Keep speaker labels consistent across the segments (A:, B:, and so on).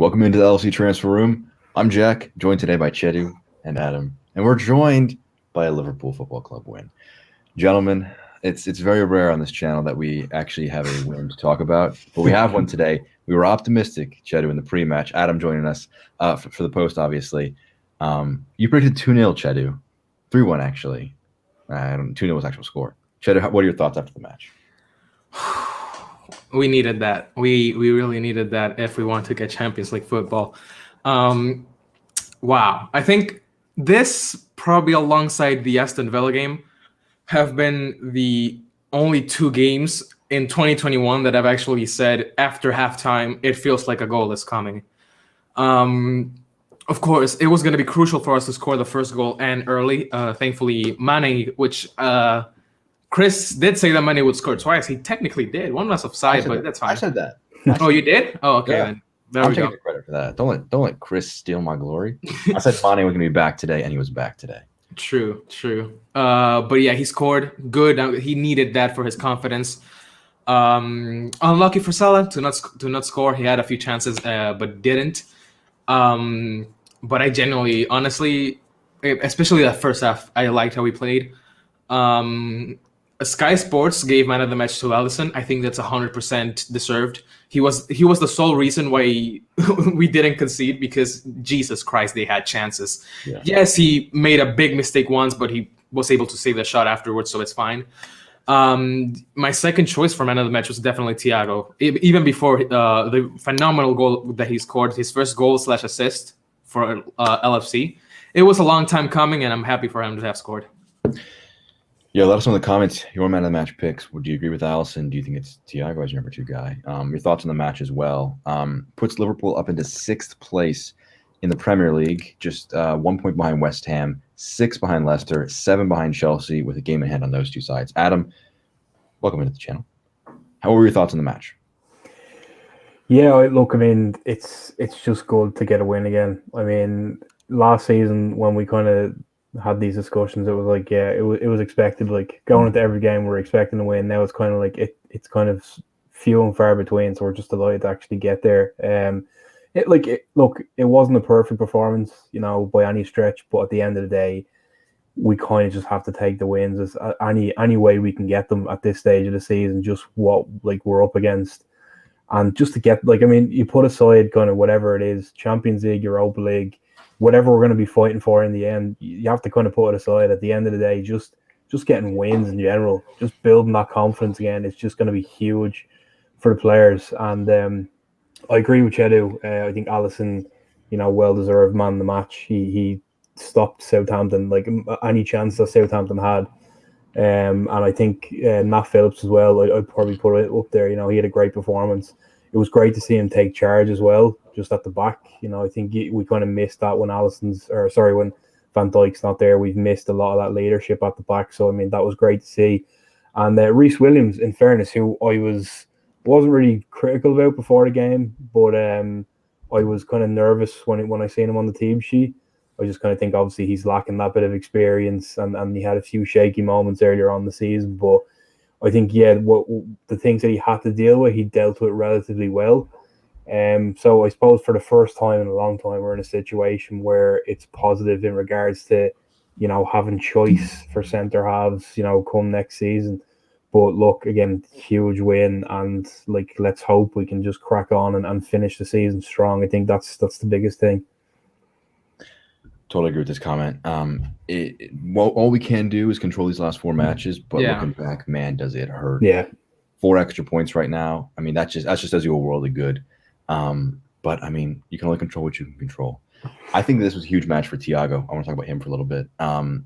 A: Welcome into the LC Transfer Room. I'm Jack, joined today by Chedu and Adam, and we're joined by a Liverpool Football Club win. Gentlemen, it's very rare on this channel that we actually have a win to talk about, but we have one today. We were optimistic, Chedu, in the pre-match. Adam joining us for the post, obviously. You predicted 2-0, Chedu. 3-1, actually. 2-0 was actual score. Chedu, what are your thoughts after the match?
B: We needed that. We really needed that if we want to get Champions League football. Wow. I think this, probably alongside the Aston Villa game, have been the only two games in 2021 that I've actually said after halftime, it feels like a goal is coming. Of course, it was going to be crucial for us to score the first goal and early. Thankfully, Mane, which Chris did say that Mane would score twice. He technically did. One less offside, but that's fine.
A: I said that.
B: Oh, you did? Oh, okay.
A: Yeah.
B: Then. There
A: I'm
B: we
A: taking
B: go.
A: the credit for that. Don't let Chris steal my glory. I said Mane was going to be back today, and he was back today.
B: True. But yeah, he scored. Good. He needed that for his confidence. Unlucky for Salah to not score. He had a few chances, but didn't. But I genuinely, honestly, especially that first half, I liked how he played. Sky Sports gave man of the match to Alisson. I think that's 100% deserved. He was the sole reason why we didn't concede, because Jesus Christ, they had chances. Yeah. Yes, he made a big mistake once, but he was able to save the shot afterwards, so it's fine. My second choice for man of the match was definitely Thiago. Even before the phenomenal goal that he scored, his first goal/assist for LFC. It was a long time coming, and I'm happy for him to have scored.
A: Yeah, let us know in the comments your man of the match picks. Would you agree with Alisson? Do you think it's Thiago as your number 2 guy? Your thoughts on the match as well. Puts Liverpool up into 6th place in the Premier League, just 1 point behind West Ham, 6 behind Leicester, 7 behind Chelsea, with a game in hand on those two sides. Adam, welcome into the channel. How were your thoughts on the match?
C: Yeah, look, I mean, it's just good to get a win again. I mean, last season when we kind of had these discussions, it was like, yeah, it was expected. Like, going into every game, we're expecting to win. Now it's kind of like it's kind of few and far between. So we're just delighted to actually get there. Look, it wasn't a perfect performance, by any stretch. But at the end of the day, we kind of just have to take the wins as any way we can get them at this stage of the season. Just what we're up against, and just to get you put aside kind of whatever it is, Champions League, Europa League, whatever we're going to be fighting for in the end, you have to kind of put it aside. At the end of the day, just getting wins in general, just building that confidence again, it's just going to be huge for the players. And I agree with Chedu. I think Alisson, well-deserved man of the match. He stopped Southampton, any chance that Southampton had. And I think Nat Phillips as well, I'd probably put it up there. He had a great performance. It was great to see him take charge as well, just at the back. I think we kind of missed that when when Van Dijk's not there. We've missed a lot of that leadership at the back. So, I mean, that was great to see. And Reece Williams, in fairness, who I wasn't really critical about before the game, but I was kind of nervous when I seen him on the team sheet. I just kind of think, obviously, he's lacking that bit of experience, and he had a few shaky moments earlier on the season. But I think, the things that he had to deal with, he dealt with relatively well. So I suppose for the first time in a long time, we're in a situation where it's positive in regards to, having choice for centre halves, come next season. But look, again, huge win, and let's hope we can just crack on and finish the season strong. I think that's the biggest thing.
A: Totally agree with this comment. All we can do is control these last 4 matches, but looking back, man, does it hurt.
C: Yeah.
A: 4 extra points right now. I mean, that just does you a world of good. But I mean, you can only control what you can control. I think this was a huge match for Thiago. I want to talk about him for a little bit.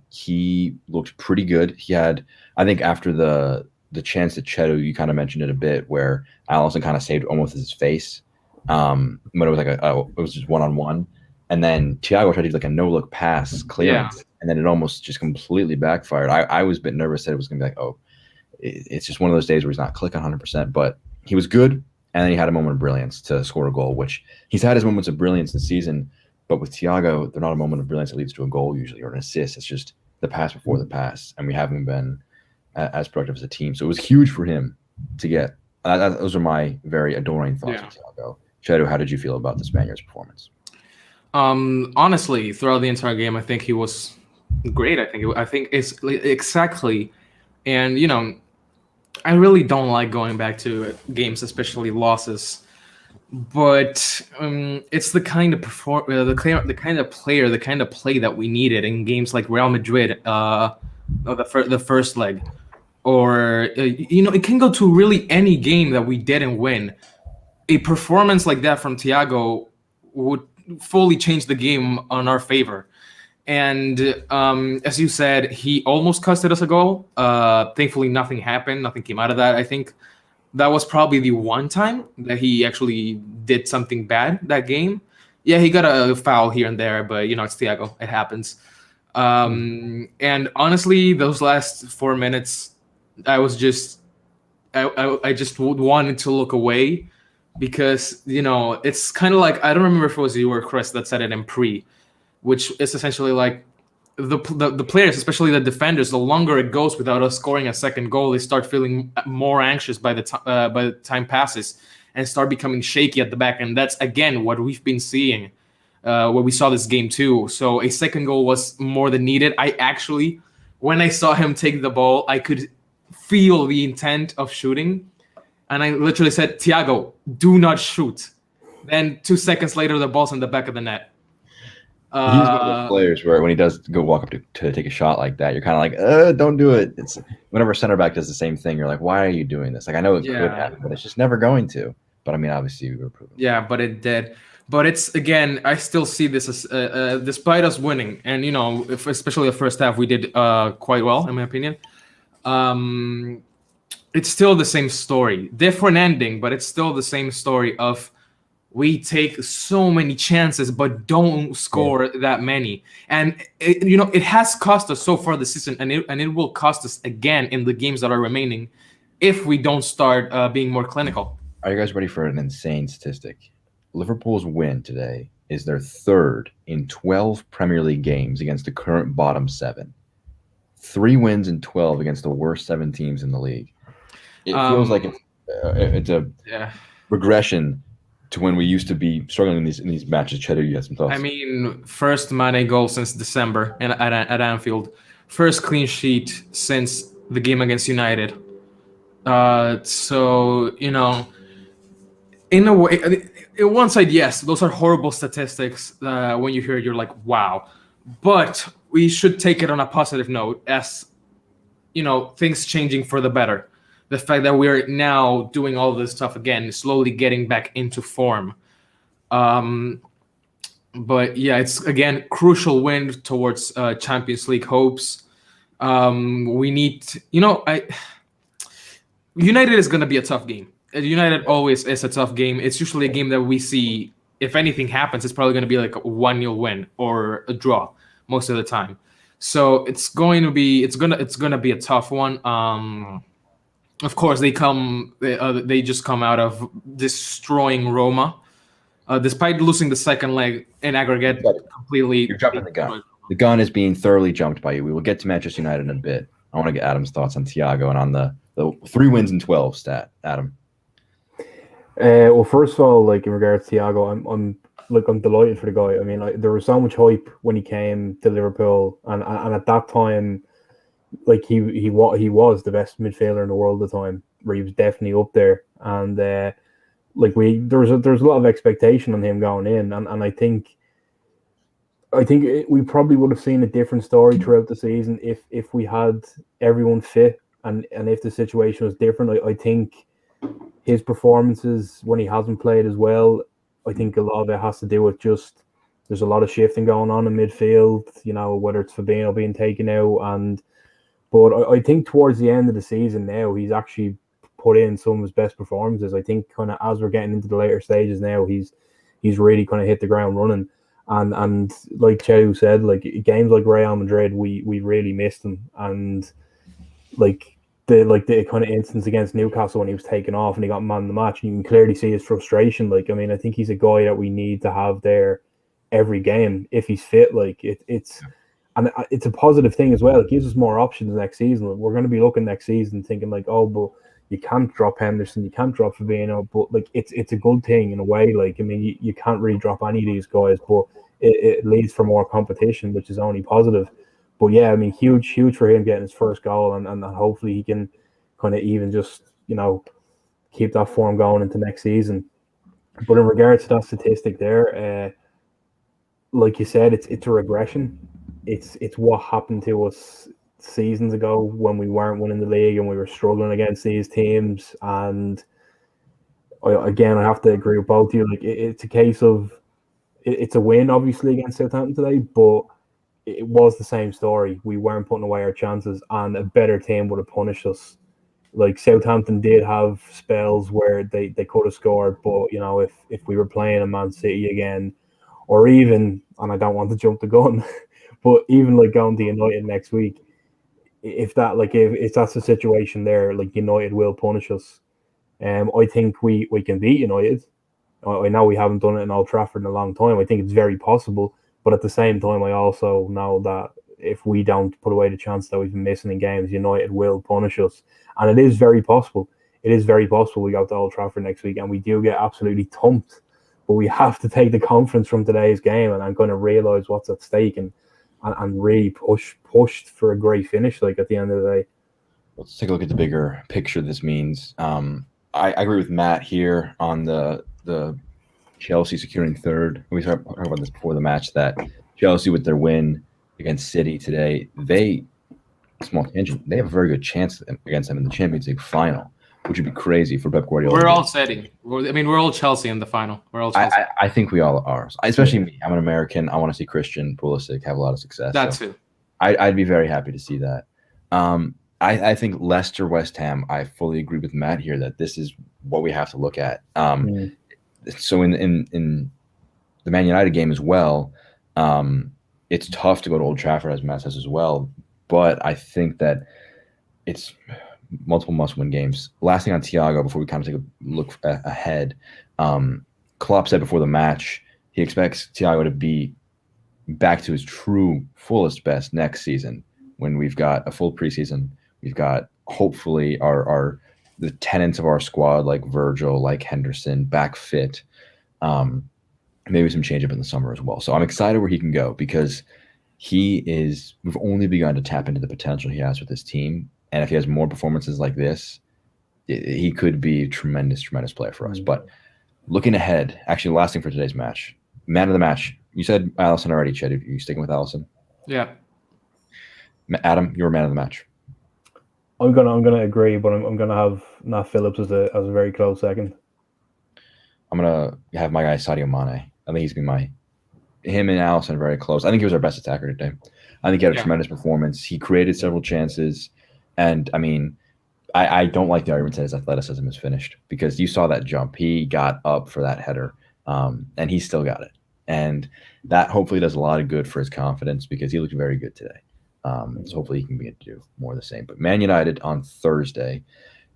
A: He looked pretty good. He had, I think, after the chance that Chedu, you kind of mentioned it a bit, where Alisson kind of saved almost his face. When it was it was just 1-on-1. And then Thiago tried to do a no-look pass clearance, and then it almost just completely backfired. I was a bit nervous that it was going to be it's just one of those days where he's not clicking 100%. But he was good, and then he had a moment of brilliance to score a goal, which he's had his moments of brilliance this season. But with Thiago, they're not a moment of brilliance that leads to a goal usually, or an assist. It's just the pass before the pass, and we haven't been as productive as a team. So it was huge for him to get. Those are my very adoring thoughts of Thiago. Chedu, how did you feel about the Spaniard's performance?
B: Honestly, throughout the entire game, I think he was great. I think it's exactly, and I really don't like going back to games, especially losses. But it's the kind of the kind of player, the kind of play that we needed in games like Real Madrid, the first leg, or it can go to really any game that we didn't win. A performance like that from Thiago would fully change the game on our favor. And as you said, he almost costed us a goal. Thankfully, nothing happened. Nothing came out of that. I think that was probably the one time that he actually did something bad that game. Yeah, he got a foul here and there, but it's Thiago. It happens. And honestly, those last 4 minutes, I just wanted to look away because it's kind of like, I don't remember if it was you or Chris that said it in pre, which is essentially like the players, especially the defenders, the longer it goes without us scoring a second goal, they start feeling more anxious by the time passes and start becoming shaky at the back. And that's, again, what we've been seeing, what we saw this game too. So a second goal was more than needed. I actually, when I saw him take the ball, I could feel the intent of shooting. And I literally said, Thiago, do not shoot. Then 2 seconds later, the ball's in the back of the net.
A: He's one of those players where when he does go walk up to take a shot like that, you're kind of like, don't do it. It's whenever center back does the same thing, you're like, why are you doing this? Like, I know it could happen, but it's just never going to. But I mean, obviously, we were proven.
B: Yeah, but it did. But it's, again, I still see this as, despite us winning, and especially the first half, we did quite well, in my opinion. It's still the same story, different ending, but it's still the same story of we take so many chances but don't score that many, and it has cost us so far this season, and it will cost us again in the games that are remaining if we don't start being more clinical.
A: Are you guys ready for an insane statistic? Liverpool's win today is their third in 12 Premier League games against the current bottom 7. 3 wins in 12 against the worst 7 teams in the league. It feels like it's a regression to when we used to be struggling in these matches. Cheddar, you have some thoughts?
B: I mean, first Mane goal since December at Anfield. First clean sheet since the game against United. So, in a way, in one side, yes, those are horrible statistics. When you hear it, you're like, wow. But we should take it on a positive note as, things changing for the better. The fact that we're now doing all this stuff again, slowly getting back into form. But yeah, it's, again, crucial win towards Champions League hopes. We need, United is going to be a tough game. United always is a tough game. It's usually a game that we see, if anything happens, it's probably going to be like a 1-0 win or a draw most of the time. So it's going to be a tough one. Of course, they just come out of destroying Roma, despite losing the second leg in aggregate completely.
A: You're jumping the gun. The gun is being thoroughly jumped by you. We will get to Manchester United in a bit. I want to get Adam's thoughts on Thiago and on the 3 wins in 12 stat. Adam.
C: Well, first of all, like in regards to Thiago, I'm delighted for the guy. I mean, there was so much hype when he came to Liverpool, and at that time, like he was the best midfielder in the world at the time, where he was definitely up there, and there was a lot of expectation on him going in, and I think we probably would have seen a different story throughout the season if we had everyone fit and if the situation was different. I think his performances when he hasn't played as well, I think a lot of it has to do with just there's a lot of shifting going on in midfield, whether it's Fabinho being taken out, but I think towards the end of the season now, he's actually put in some of his best performances. I think kind of as we're getting into the later stages now, he's really kind of hit the ground running. And like Chedu said, like games like Real Madrid, we really missed him. And the kind of instance against Newcastle when he was taken off and he got man of the match, and you can clearly see his frustration. Like, I mean, I think he's a guy that we need to have there every game if he's fit. Like it's a positive thing as well. It gives us more options next season. We're going to be looking next season thinking like, oh, but you can't drop Henderson, you can't drop Fabinho, but like it's a good thing in a way. Like, I mean, you can't really drop any of these guys, but it leads for more competition, which is only positive. But yeah, I mean, huge for him getting his first goal, and hopefully he can kind of even just, keep that form going into next season. But in regards to that statistic there, like you said, it's a regression. It's what happened to us seasons ago when we weren't winning the league and we were struggling against these teams. And again, I have to agree with both of you. Like, it's a case of it's a win, obviously, against Southampton today, but it was the same story. We weren't putting away our chances, and a better team would have punished us. Like, Southampton did have spells where they could have scored, but if we were playing a Man City again, or even, and I don't want to jump the gun, but even like going to United next week, if that's the situation there, like, United will punish us. I think we can beat United. I know we haven't done it in Old Trafford in a long time. I think it's very possible, but at the same time, I also know that if we don't put away the chance that we've been missing in games, United will punish us. And it is very possible. It is very possible we go to Old Trafford next week and we do get absolutely thumped. But we have to take the confidence from today's game, and I'm going to realise what's at stake and really pushed for a great finish, like, at the end of the day.
A: Let's take a look at the bigger picture this means. I agree with Matt here on the Chelsea securing third. We talked about this before the match, that Chelsea, with their win against City today, small tangent, they have a very good chance against them in the Champions League final, which would be crazy for Pep Guardiola.
B: We're all setting. We're all Chelsea in the final. We're all Chelsea.
A: I think we all are, especially me. I'm an American. I want to see Christian Pulisic have a lot of success.
B: That too.
A: I'd be very happy to see that. I think Leicester, West Ham, I fully agree with Matt here that this is what we have to look at. So in the Man United game as well, it's tough to go to Old Trafford, as Matt says as well. But I think that it's multiple must-win games. Last thing on Thiago before we kind of take a look ahead. Klopp said before the match he expects Thiago to be back to his true fullest best next season when we've got a full preseason. We've got hopefully the tenants of our squad, like Virgil, like Henderson, back fit. Maybe some change up in the summer as well. So I'm excited where he can go, because we've only begun to tap into the potential he has with this team. And if he has more performances like this, he could be a tremendous, tremendous player for us. But looking ahead, actually, last thing for today's match, man of the match. You said Alisson already, Ched. Are you sticking with Alisson?
B: Yeah.
A: Adam, you're man of the match.
C: I'm gonna agree, but I'm gonna have Nat Phillips as a very close second.
A: I'm gonna have my guy Sadio Mane. I think he's been him and Alisson are very close. I think he was our best attacker today. I think he had a tremendous performance. He created several chances, and I mean, I don't like the argument that his athleticism is finished, because you saw that jump. He got up for that header, and he still got it, and that hopefully does a lot of good for his confidence, because he looked very good today. So hopefully he can begin to do more of the same. But Man United on Thursday,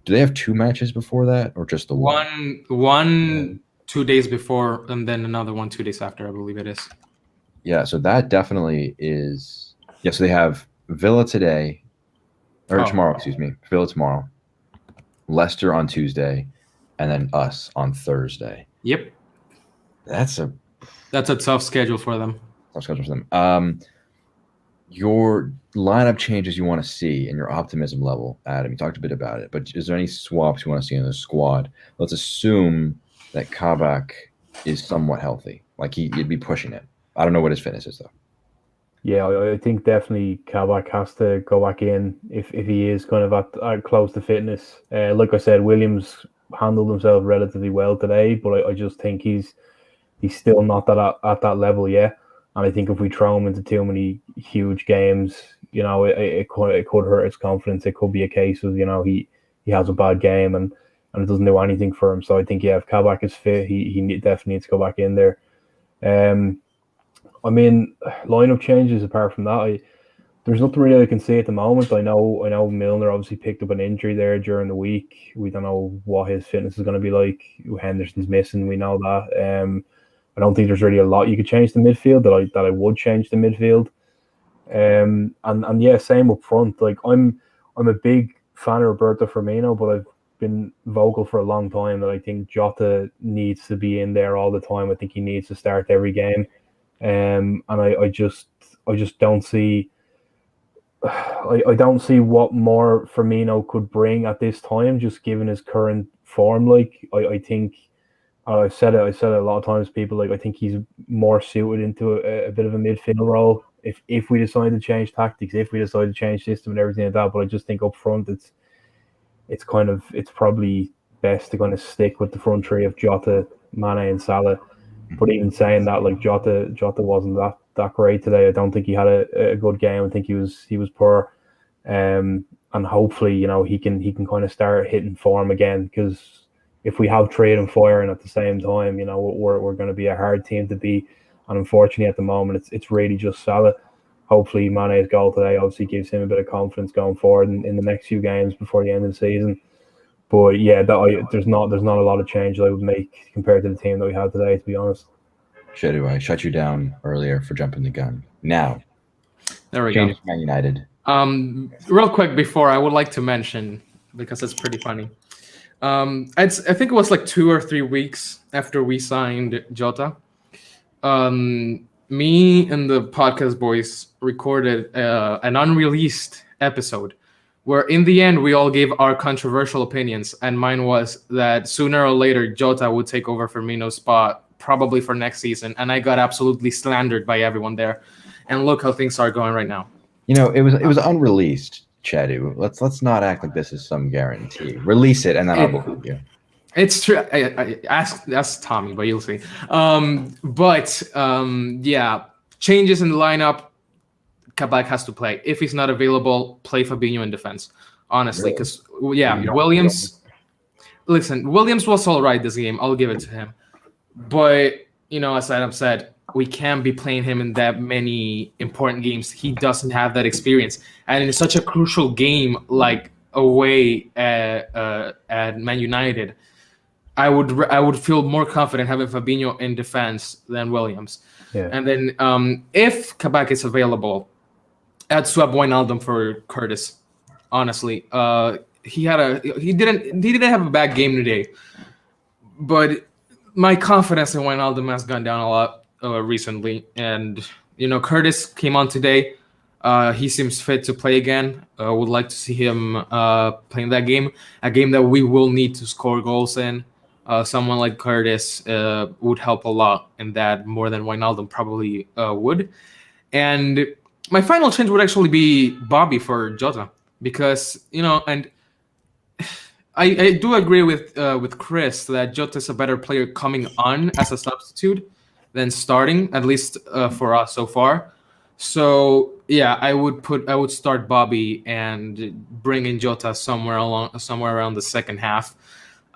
A: do they have two matches before that, or just the one?
B: One 2 days before, and then another one 2 days after, I believe it is.
A: Yeah, so that definitely is. Yeah, so they have Villa today, or tomorrow, excuse me. Villa tomorrow, Leicester on Tuesday, and then us on Thursday.
B: Yep.
A: That's a
B: tough schedule for them.
A: Tough schedule for them. Your lineup changes you want to see and your optimism level, Adam, you talked a bit about it, but is there any swaps you want to see in the squad? Let's assume that Kabak is somewhat healthy. Like, he'd be pushing it. I don't know what his fitness is, though.
C: Yeah, I think definitely Kabak has to go back in if he is kind of at close to fitness. Like I said, Williams handled himself relatively well today, but I just think he's still not at that level yet. And I think if we throw him into too many huge games, it could hurt his confidence. It could be a case of, he has a bad game and it doesn't do anything for him. So I think, if Kabak is fit, he definitely needs to go back in there. I mean, lineup changes apart from that, there's nothing really I can say at the moment. I know Milner obviously picked up an injury there during the week. We don't know what his fitness is going to be like. Henderson's missing, we know that. I don't think there's really a lot you could change the midfield that I would change the midfield. And yeah, same up front. Like, I'm a big fan of Roberto Firmino, but been vocal for a long time that I think Jota needs to be in there all the time. I think he needs to start every game, and I just don't see. I don't see what more Firmino could bring at this time, just given his current form. Like I think I've said it. I said it a lot of times. People I think he's more suited into a bit of a midfield role. If we decide to change tactics, if we decide to change system and everything like that, but I just think up front it's probably best to kind of stick with the front three of Jota, Mane, and Salah. But even saying that, like Jota wasn't that great today. I don't think he had a good game. I think he was poor, and hopefully he can kind of start hitting form again, because if we have three of them firing at the same time, we're going to be a hard team to beat. And unfortunately, at the moment, it's really just Salah. Hopefully, Mane's goal today obviously gives him a bit of confidence going forward in the next few games before the end of the season. But yeah, there's not a lot of change that I would make compared to the team that we had today, to be honest.
A: Shadu, I shut you down earlier for jumping the gun. Now,
B: there we go.
A: Man United.
B: Real quick before, I would like to mention, because it's pretty funny. I think it was like 2 or 3 weeks after we signed Jota. Me and the podcast boys recorded an unreleased episode where in the end we all gave our controversial opinions, and mine was that sooner or later Jota would take over Firmino's spot, probably for next season, and I got absolutely slandered by everyone there. And look how things are going right now.
A: It was unreleased, Chadu. Let's not act like this is some guarantee. Release it, and then I'll believe you.
B: It's true. I ask Tommy, but you'll see. Yeah, changes in the lineup. Kabak has to play. If he's not available, play Fabinho in defense. Honestly, because Williams. Listen, Williams was all right this game. I'll give it to him. But as Adam said, we can't be playing him in that many important games. He doesn't have that experience, and in such a crucial game like away at Man United, I would feel more confident having Fabinho in defense than Williams.
C: Yeah.
B: And then if Kabak is available, I'd swap Wijnaldum for Curtis. Honestly, he didn't have a bad game today, but my confidence in Wijnaldum has gone down a lot recently. And Curtis came on today. He seems fit to play again. Would like to see him playing that game, a game that we will need to score goals in. Someone like Curtis would help a lot in that, more than Wijnaldum probably would. And my final change would actually be Bobby for Jota, because and I do agree with Chris that Jota is a better player coming on as a substitute than starting, at least for us so far. So yeah, I would start Bobby and bring in Jota somewhere around the second half.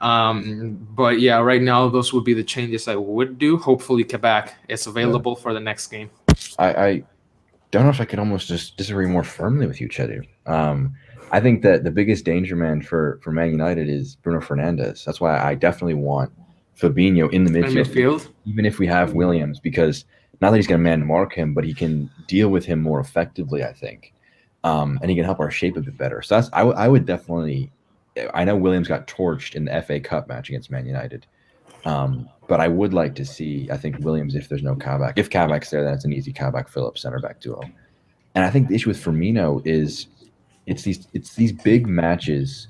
B: But yeah, right now those would be the changes I would do. Hopefully Kabak is available for the next game.
A: I don't know if I could almost just disagree more firmly with you, Chedu. I think that the biggest danger man for Man United is Bruno Fernandes. That's why I definitely want Fabinho in the midfield, even if we have Williams, because not that he's going to man mark him, but he can deal with him more effectively, I think, and he can help our shape a bit better. So I would definitely. I know Williams got torched in the FA Cup match against Man United, but I would like to see, I think, Williams if there's no Kabak. If Kabak's there, then it's an easy Kabak-Phillips center-back duo. And I think the issue with Firmino is it's these big matches.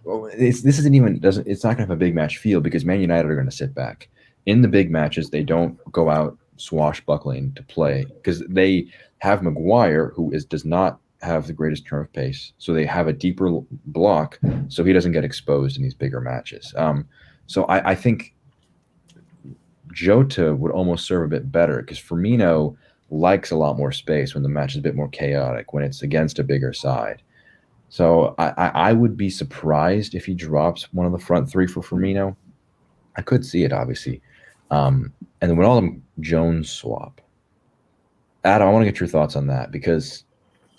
A: Well, it's not going to have a big match feel because Man United are going to sit back. In the big matches, they don't go out swashbuckling to play because they have Maguire, who does not have the greatest turn of pace, so they have a deeper block, so he doesn't get exposed in these bigger matches. So I think Jota would almost serve a bit better because Firmino likes a lot more space when the match is a bit more chaotic, when it's against a bigger side. So I would be surprised if he drops one of the front three for Firmino. I could see it, obviously. And then when all them Jones swap. Adam, I want to get your thoughts on that because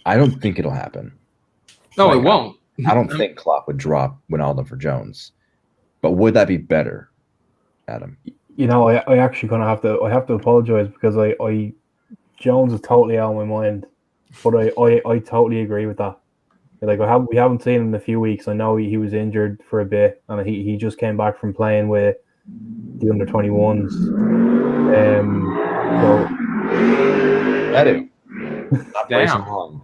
A: I don't think it'll happen.
B: No, it won't.
A: I don't think Klopp would drop Wijnaldum for Jones. But would that be better, Adam?
C: I actually kind of have to apologize because I Jones is totally out of my mind, but I totally agree with that. Like we haven't seen him in a few weeks. I know he was injured for a bit, and he just came back from playing with the under-21s. So
A: I do. Not bracing
B: Damn.
A: home.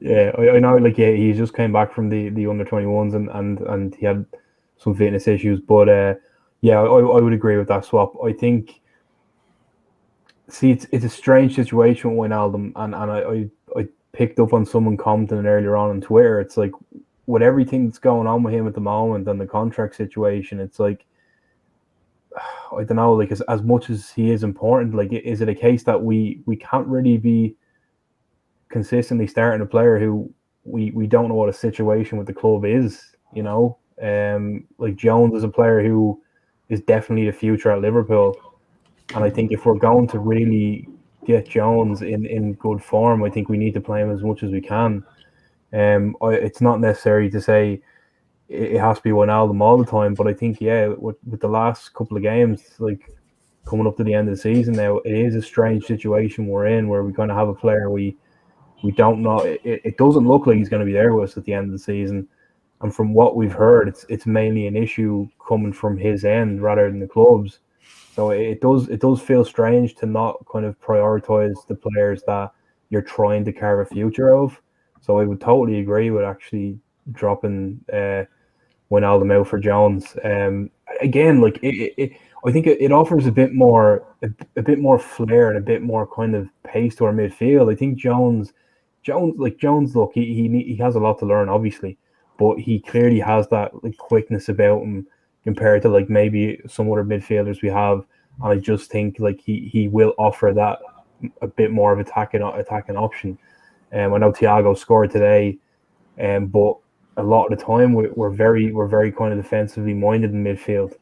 C: yeah, I know. Like he just came back from the under-21s, and he had some fitness issues. But yeah, I would agree with that swap. I think. See, it's a strange situation with Wijnaldum, and I picked up on someone commenting earlier on Twitter. It's like with everything that's going on with him at the moment and the contract situation, it's like I don't know, like as much as he is important, like is it a case that we can't really be consistently starting a player who we don't know what a situation with the club is, you know? Like Jones is a player who is definitely the future at Liverpool. And I think if we're going to really get Jones in good form, I think we need to play him as much as we can. It's not necessary to say it has to be Wijnaldum all the time, but I think, yeah, with the last couple of games, like coming up to the end of the season now, it is a strange situation we're in where we're going to have a player we don't know. It doesn't look like he's going to be there with us at the end of the season. And from what we've heard, it's mainly an issue coming from his end rather than the club's. So it does feel strange to not kind of prioritize the players that you're trying to carve a future of. So I would totally agree with actually dropping Wijnaldum out for Jones. Again, like I think it offers a bit more flair and a bit more kind of pace to our midfield. I think Jones, look, he has a lot to learn, obviously, but he clearly has that like quickness about him compared to like maybe some other midfielders we have. And I just think like he will offer that a bit more of attacking option. I know Thiago scored today, but a lot of the time we're very kind of defensively minded in midfield.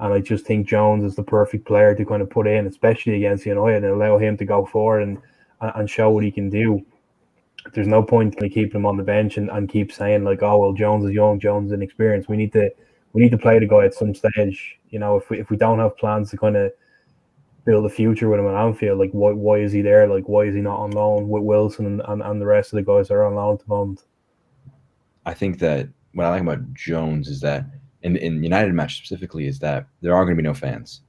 C: And I just think Jones is the perfect player to kind of put in, especially against United, and allow him to go forward and show what he can do. There's no point in keeping him on the bench and keep saying like, oh well, Jones is young, Jones is inexperienced. We need to play the guy at some stage. You know, if we don't have plans to kind of build a future with him at Anfield, like why is he there? Like why is he not on loan with Wilson and the rest of the guys that are on loan at the moment?
A: I think that what I like about Jones is that in United match specifically is that there are going to be no fans.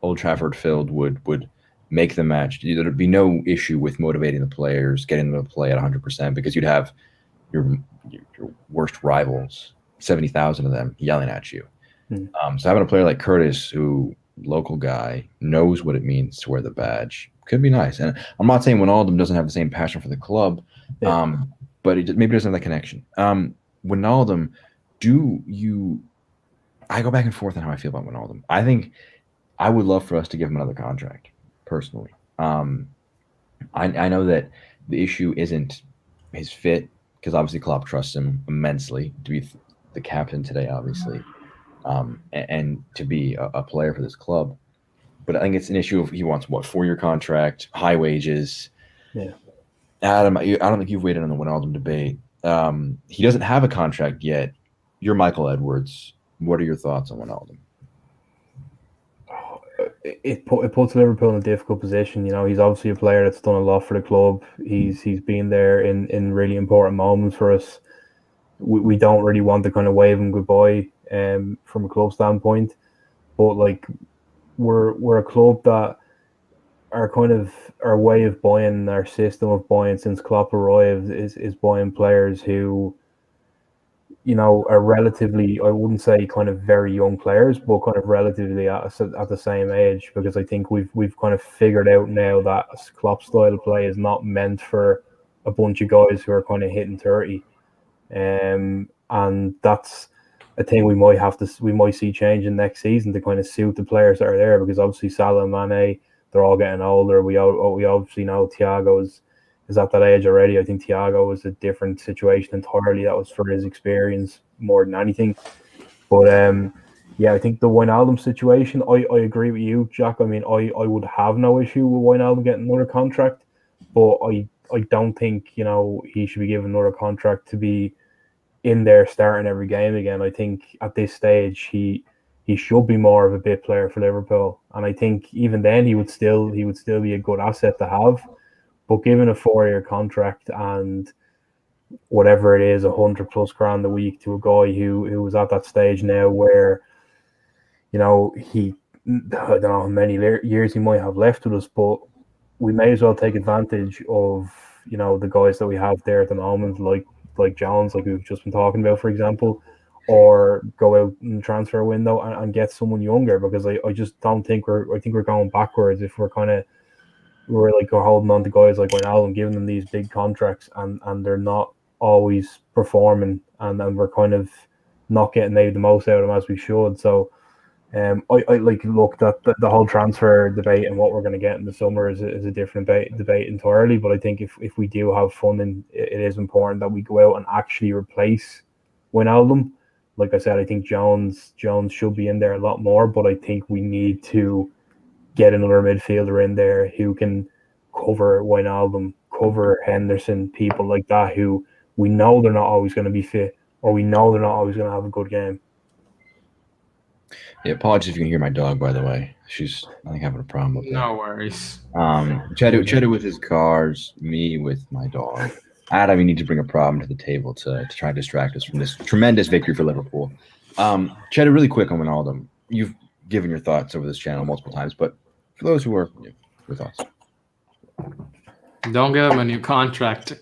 A: Old Trafford filled would make the match. There'd be no issue with motivating the players, getting them to play at 100% because you'd have your worst rivals, 70,000 of them yelling at you. So having a player like Curtis, who local guy, knows what it means to wear the badge, could be nice. And I'm not saying Wijnaldum doesn't have the same passion for the club, but he maybe doesn't have that connection. Wijnaldum, I go back and forth on how I feel about Wijnaldum. I think I would love for us to give him another contract, personally. I know that the issue isn't his fit, because obviously Klopp trusts him immensely to be the captain today, obviously, and to be a player for this club. But I think it's an issue of he wants, 4-year contract, high wages.
C: Yeah.
A: Adam, I don't think you've weighed in on the Wijnaldum debate. He doesn't have a contract yet. You're Michael Edwards. What are your thoughts on Wijnaldum?
C: It puts Liverpool in a difficult position. You know, he's obviously a player that's done a lot for the club. He's been there in really important moments for us. We don't really want to kind of wave him goodbye from a club standpoint, but like we're a club that our way of buying, our system of buying since Klopp arrived is buying players who, you know, are relatively, I wouldn't say kind of very young players, but kind of relatively at the same age, because I think we've kind of figured out now that Klopp style of play is not meant for a bunch of guys who are kind of hitting 30. And that's a thing we might see changing next season to kind of suit the players that are there, because obviously Salah and Mane, they're all getting older. We obviously know Thiago is at that age already. I think Thiago was a different situation entirely. That was for his experience more than anything. But yeah, I think the Wijnaldum situation, I agree with you, Jack. I mean, I would have no issue with Wijnaldum getting another contract, but I don't think, you know, he should be given another contract to be in there starting every game again. I think at this stage he should be more of a bit player for Liverpool, and I think even then he would still be a good asset to have. But given a 4-year contract and whatever it is, 100+ grand a week to a guy who was at that stage now where, you know, I don't know how many years he might have left with us, but we may as well take advantage of, you know, the guys that we have there at the moment, like Jones, like we've just been talking about, for example, or go out in the transfer window and get someone younger, because I just don't think I think we're going backwards if we're holding on to guys like Wijnaldum, giving them these big contracts and they're not always performing, and we're kind of not getting maybe the most out of them as we should. So I like looked at the whole transfer debate and what we're going to get in the summer is a different debate entirely. But I think if we do have funding, it is important that we go out and actually replace Wijnaldum. Like I said, I think Jones should be in there a lot more, but I think we need to get another midfielder in there who can cover Wijnaldum, cover Henderson, people like that who we know they're not always going to be fit, or we know they're not always going to have a good game.
A: Yeah, apologies if you can hear my dog, by the way. She's, I think, having a problem with that.
B: No worries.
A: Cheddar with his cars, me with my dog. Adam, we need to bring a problem to the table to try to distract us from this tremendous victory for Liverpool. Cheddar, really quick on Wijnaldum. You've given your thoughts over this channel multiple times, but for those who are your thoughts.
B: Don't give him a new contract.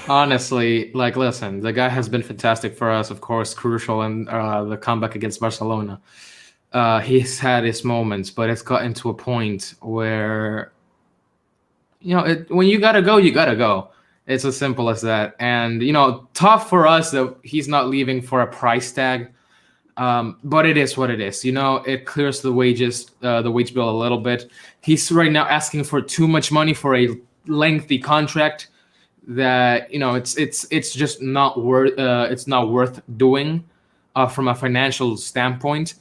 B: Honestly, like, listen, the guy has been fantastic for us, of course, crucial in the comeback against Barcelona. He's had his moments, but it's gotten to a point where, you know, when you gotta go, you gotta go. It's as simple as that. And, you know, tough for us that he's not leaving for a price tag. But it is what it is. You know, it clears the wage bill a little bit. He's right now asking for too much money for a lengthy contract that, you know, it's just not worth doing from a financial standpoint.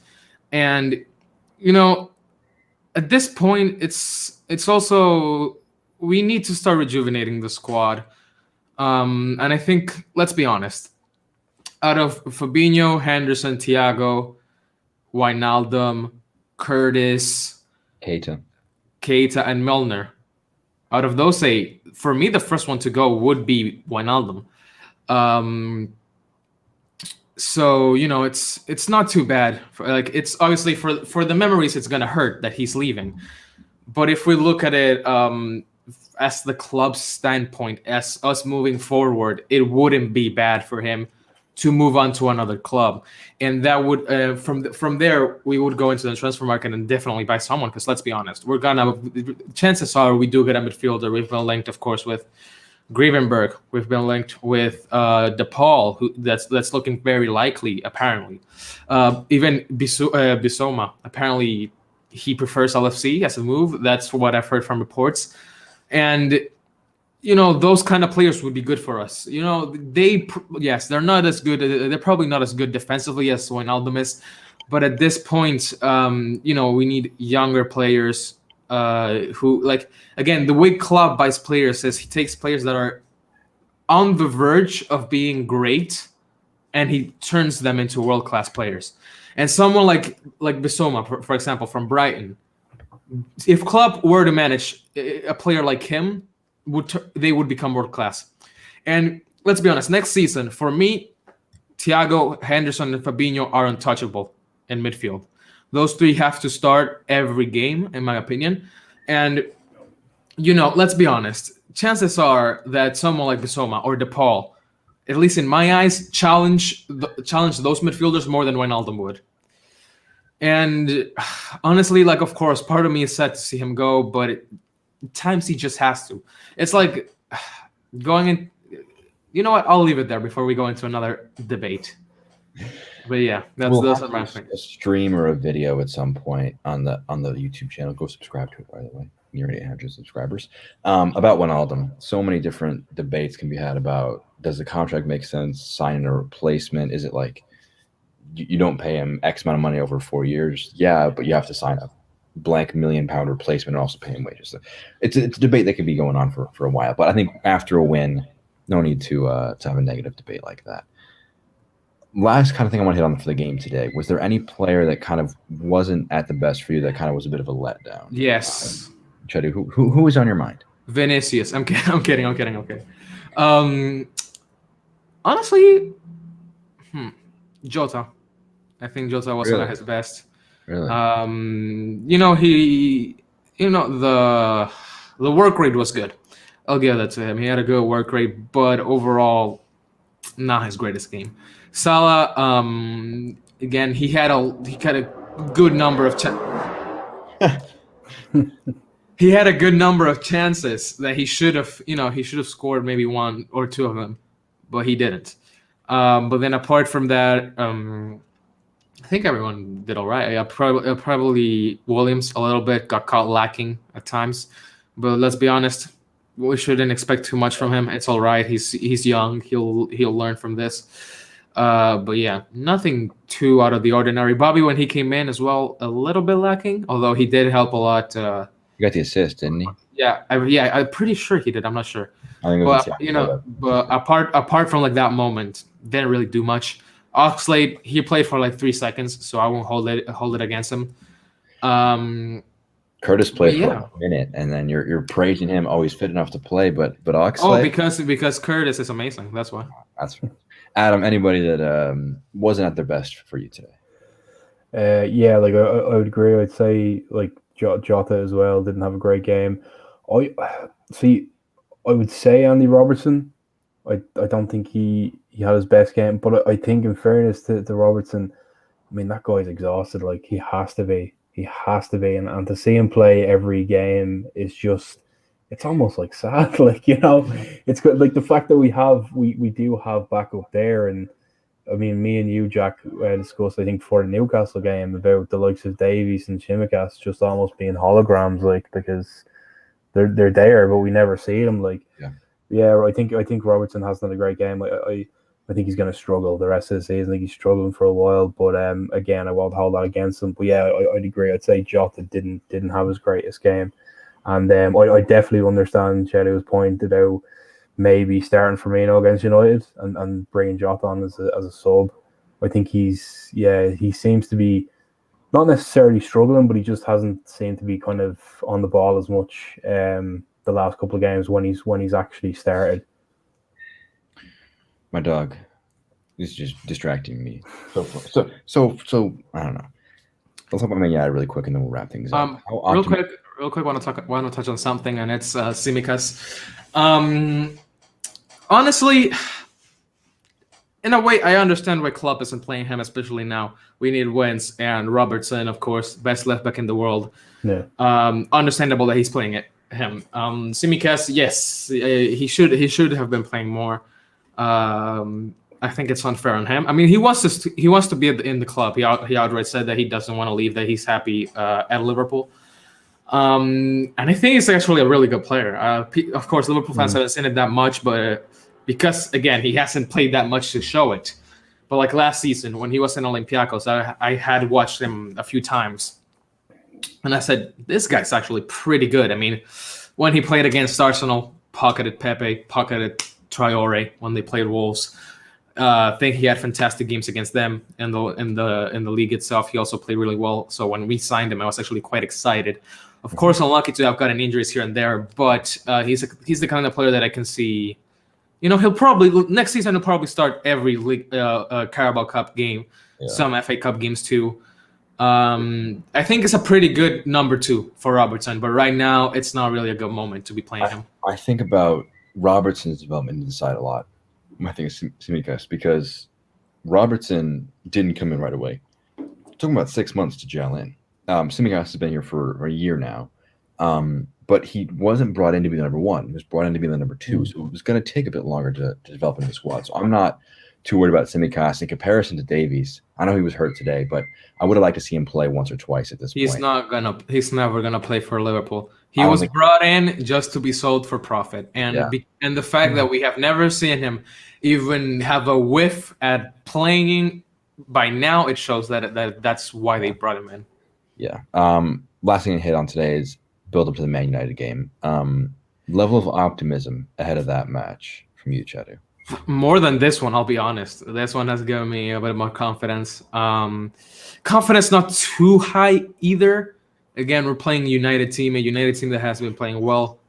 B: And, you know, at this point, it's also, we need to start rejuvenating the squad. And I think, let's be honest, out of Fabinho, Henderson, Thiago, Wijnaldum, Curtis,
A: Keita,
B: and Milner, out of those eight, for me, the first one to go would be Wijnaldum. So, you know, it's not too bad. It's obviously for the memories, it's gonna hurt that he's leaving. But if we look at it as the club's standpoint, as us moving forward, it wouldn't be bad for him to move on to another club, and that would from there we would go into the transfer market and definitely buy someone. Because let's be honest, chances are we do get a midfielder. We've been linked, of course, with Gravenberch. We've been linked with DePaul, who that's looking very likely. Apparently, even Bissouma. Apparently, he prefers LFC as a move. That's what I've heard from reports, and, you know, those kind of players would be good for us. You know, they're not as good. They're probably not as good defensively as Wijnaldum is, but at this point, you know, we need younger players who, like, again, the way Klopp buys players is he takes players that are on the verge of being great, and he turns them into world-class players. And someone like Bissouma, for example, from Brighton, if Klopp were to manage a player like him, they would become world class. And let's be honest, next season, for me, Thiago, Henderson, and Fabinho are untouchable in midfield. Those three have to start every game, in my opinion. And, you know, let's be honest, chances are that someone like Bissouma or DePaul, at least in my eyes, challenge those midfielders more than Wijnaldum would. And honestly, like, of course, part of me is sad to see him go, but at times he just has to. It's like going in. You know what? I'll leave it there before we go into another debate. But yeah, those are my things.
A: A stream or a video at some point on the YouTube channel. Go subscribe to it, by the way. You're at 800 subscribers. About Wijnaldum, so many different debates can be had about, does the contract make sense? Signing a replacement? Is it like you don't pay him X amount of money over 4 years? Yeah, but you have to sign a blank £1 million replacement and also pay him wages. So it's a debate that could be going on for a while. But I think after a win, no need to have a negative debate like that. Last kind of thing I want to hit on for the game today, was there any player that kind of wasn't at the best for you that kind of was a bit of a letdown?
B: Yes.
A: Chedu, who was on your mind?
B: Vinicius. I'm kidding. Honestly, Jota. I think Jota wasn't at his best.
A: Really?
B: The work rate was good. I'll give that to him. He had a good work rate, but overall, not his greatest game. Salah, again, he had a good number of he had a good number of chances that he should have scored maybe one or two of them, but he didn't. But then apart from that, I think everyone did all right. Probably Williams a little bit got caught lacking at times, but let's be honest, we shouldn't expect too much from him. It's all right. He's young. He'll learn from this. But yeah, nothing too out of the ordinary. Bobby, when he came in as well, a little bit lacking, although he did help a lot.
A: He got the assist, didn't he?
B: Yeah, I'm pretty sure he did. I'm not sure.
A: I think it was
B: but apart from like that moment, didn't really do much. Oxlade, he played for like 3 seconds, so I won't hold it against him.
A: Curtis played for like a minute, and then you're praising him. Oh, he's fit enough to play, but Oxlade.
B: Because Curtis is amazing. That's why.
A: That's right. Adam. Anybody that wasn't at their best for you today?
C: Yeah, like I would agree. I'd say like Jota as well didn't have a great game. I would say Andy Robertson. I don't think he had his best game, but I think in fairness to Robertson, I mean that guy's exhausted. Like he has to be, and to see him play every game is just, it's almost like sad. Like it's good. Like the fact that we do have backup there, and I mean me and you, Jack, discussed I think before the Newcastle game about the likes of Davies and Tsimikas just almost being holograms, like because they're there, but we never see them. Like. Yeah, I think Robertson has done a great game. I think he's going to struggle the rest of the season. I think he's struggling for a while, but again, I won't hold that against him. But yeah, I'd agree. I'd say Jota didn't have his greatest game, and I definitely understand Chedo's point about maybe starting Firmino against United and bringing Jota on as a sub. I think he seems to be not necessarily struggling, but he just hasn't seemed to be kind of on the ball as much. The last couple of games when he's actually started.
A: My dog is just distracting me. So I don't know. Let's talk about Man United really quick, and then we'll wrap things up.
B: Real quick, want to touch on something, and it's Tsimikas. Honestly, in a way, I understand why Klopp isn't playing him, especially now. We need wins, and Robertson, of course, best left back in the world.
C: Yeah.
B: Understandable that he's playing him. Tsimikas, yes, he should have been playing more. I think it's unfair on him. I mean, he wants to be in the club. He outright said that he doesn't want to leave, that he's happy at Liverpool. And I think he's actually a really good player. Of course, Liverpool fans haven't seen it that much, but because again, he hasn't played that much to show it. But like last season when he was in Olympiacos, I had watched him a few times. And I said, this guy's actually pretty good. I mean, when he played against Arsenal, pocketed Pepe, pocketed Traore when they played Wolves. I think he had fantastic games against them in the league itself. He also played really well. So when we signed him, I was actually quite excited. Of course, unlucky to have gotten injuries here and there, but he's the kind of player that I can see. He'll probably next season he'll probably start every league Carabao Cup game, some FA Cup games too. I think it's a pretty good number 2 for Robertson, but right now it's not really a good moment to be playing him.
A: I think about Robertson's development inside a lot. I think it's Tsimikas, because Robertson didn't come in right away. Talking about 6 months to gel in. Tsimikas has been here for a year now, but he wasn't brought in to be the number 1. He was brought in to be the number 2, so it was going to take a bit longer to develop in the squad. So I'm not too worried about Tsimikas in comparison to Davies. I know he was hurt today, but I would have liked to see him play once or twice at this point.
B: He's never gonna play for Liverpool. He was brought in just to be sold for profit, and the fact that we have never seen him even have a whiff at playing by now, it shows that that's why they brought him in.
A: Yeah. Last thing to hit on today is build up to the Man United game. Level of optimism ahead of that match from you, Chedu.
B: More than this one, I'll be honest. This one has given me a bit more confidence. Confidence not too high either. Again, we're playing a United team that has been playing well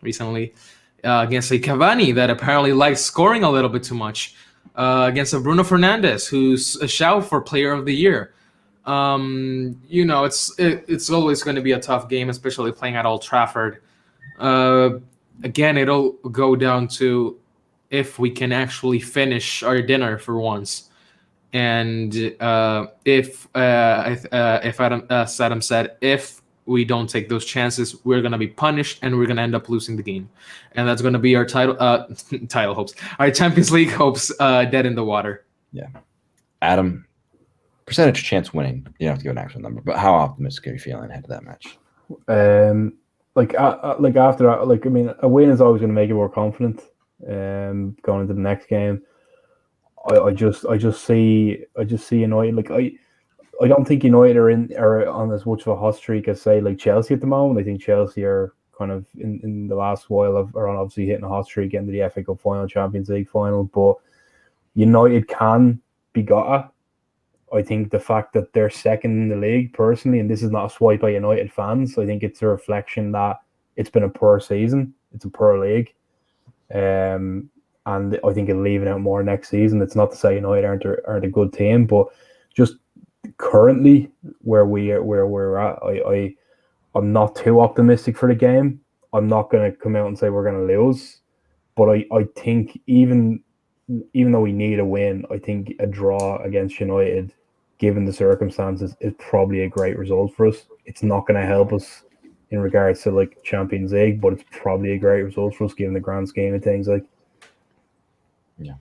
B: recently. against a Cavani that apparently likes scoring a little bit too much, against a Bruno Fernandes who's a shout for Player of the Year. It's always going to be a tough game, especially playing at Old Trafford. Again, it'll go down to if we can actually finish our dinner for once. And if Adam, as Adam said, if we don't take those chances, we're going to be punished and we're going to end up losing the game. And that's going to be our title hopes, our Champions League hopes dead in the water.
A: Yeah. Adam, percentage chance winning. You don't have to give an actual number, but how optimistic are you feeling ahead of that match?
C: A win is always going to make you more confident going into the next game. I just see United. Like I don't think United are on as much of a hot streak as say like Chelsea at the moment. I think Chelsea are kind of in the last while are obviously hitting a hot streak, getting to the FA Cup final, Champions League final. But United can be got at. I think the fact that they're second in the league, personally, and this is not a swipe by United fans, I think it's a reflection that it's been a poor season. It's a poor league. And I think it'll even out more next season. It's not to say United aren't a good team, but just currently where we're at, I'm not too optimistic for the game. I'm not going to come out and say we're going to lose, but I think even though we need a win, I think a draw against United, given the circumstances, is probably a great result for us. It's not going to help us in regards to like Champions League, but it's probably a great result for us given the grand scheme of things. Like,
A: yeah.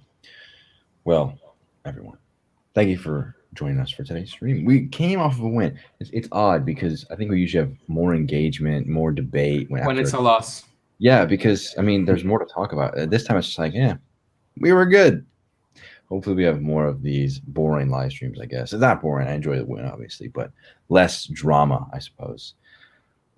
A: Well, everyone, thank you for joining us for today's stream. We came off of a win. It's odd because I think we usually have more engagement, more debate
B: when it's a loss.
A: Yeah, because I mean, there's more to talk about. This time it's just like, yeah, we were good. Hopefully we have more of these boring live streams, I guess. It's not boring. I enjoy the win, obviously, but less drama, I suppose.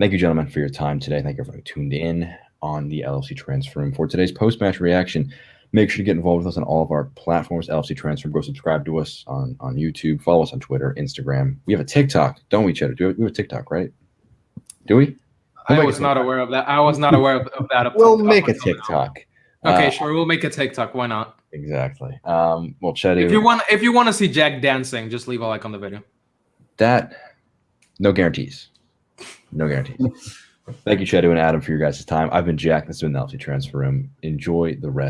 A: Thank you, gentlemen, for your time today. Thank you everyone who tuned in on the LFC Transfer Room for today's post-match reaction. Make sure to get involved with us on all of our platforms, LFC Transfer. Go subscribe to us on YouTube. Follow us on Twitter, Instagram. We have a TikTok, don't we, Cheddar? We have a TikTok, right? Do we?
B: I was not aware of that. I was not aware of that.
A: We'll make a TikTok.
B: Okay, sure. We'll make a TikTok. Why not?
A: Exactly. Well, Cheddar.
B: If you want to see Jack dancing, just leave a like on the video.
A: No guarantees. No guarantees. Thank you, Cheddar and Adam, for your guys' time. I've been Jack. This has been the LFC Transfer Room. Enjoy the rest.